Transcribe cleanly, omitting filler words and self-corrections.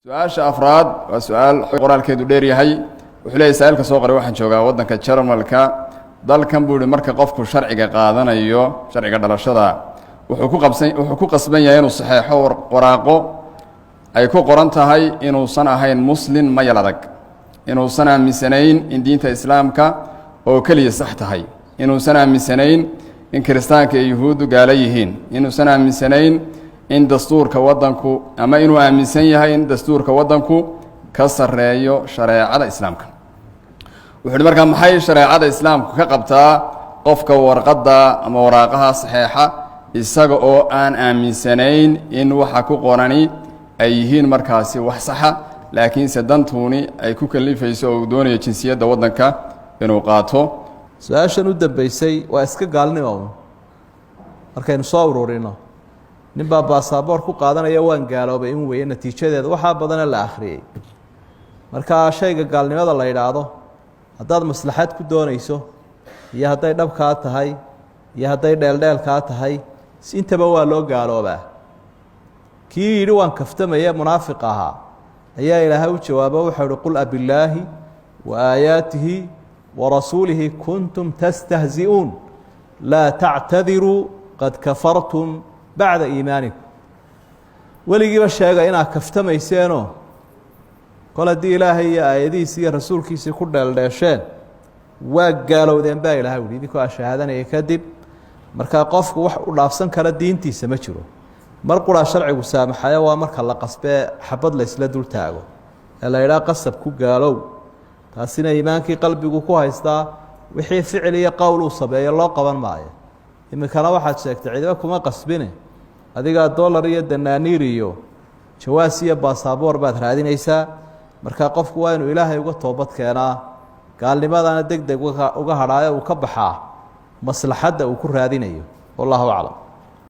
su-aasha afraad waa su-aal qoraalkeedu dheer yahay wuxuu leeyahy saailka soo qoray waxaan joogaa waddanka jarmalka dalkan buu ihi marka qofku sharciga qaadanayo sharciga dhalashada wuxuu ku qasban yahay inuu saxeexo waraaqo ay ku qoran tahay inuusan ahayn muslin mayal adag, inuusan aaminsanayn in diinta islaamka oo keliya sax tahay, inuusan aaminsanayn in kiristaanka iyo yuhuuddu gaalo yihiin, inuusan aaminsanayn in dastuurka waddanku ama inuu aaminsan yahay in dastuurka waddanku ka sarreeyo shareecada islaamka. wuxuu uhi markaa maxay shareecada islaamku ka qabtaa qofka warqadda ama waraaqaha saxeexa isaga oo aan aaminsanayn in waxa ku qorani ay yihiin markaasi wax saxa, laakiinse dantuuni ay ku kalifayso oo uu doonayo jinsiyadda waddanka inuu qaato. su-aashan u dambeysay waa iska gaalnimo markaynu soo ururino nin baa baasaboor ku qaadanaya waan gaaloobay in weeye natiijadeeda waxaa badana la akhriyey. markaa shayga gaalnimada la yidhaahdo haddaad maslaxad ku doonayso iyo hadday dhabkaa tahay iyo hadday dheeldheelkaa tahay intaba waa loo gaaloobaa. kii yidhi waan kaftamaya munaafiq ahaa ayaa ilaahay u jawaabo wuxuu uhi qul abillaahi wa aayaatihi warasuulihi kuntum tastahzi'uun laa tactadiruu qad kafartum bacda iimaanikum. weligiiba sheega inaad kaftamayseeno kol haddii ilaahay iyo aayadihiisi iyo rasuulkiisii ku dheeldheesheen waa gaalowdeen baa ilahay uhi idinkoo aa shahaadanaya kadib. markaa qofku wax u dhaafsan kara diintiisa ma jiro. mar quraa sharcigu saamaxayo waa marka la qasbee xabad laysla dul taago ee la yidhaha qasab ku gaalow, taasina iimaankii qalbigu ku haystaa wixii ficil iyo qowl uu sameeyo loo qaban maayo. iminkana waxaad sheegtay cidiba kuma qasbine adigaa dollar iyo danaaniir iyo jawaas iyo baasaboor baad raadinaysaa. markaa qofku waa inuu ilaahay uga toobad keenaa, gaalnimadana deg deg uga hadhaayo uu ka baxaa maslaxadda uu ku raadinayo. wallahu aclam.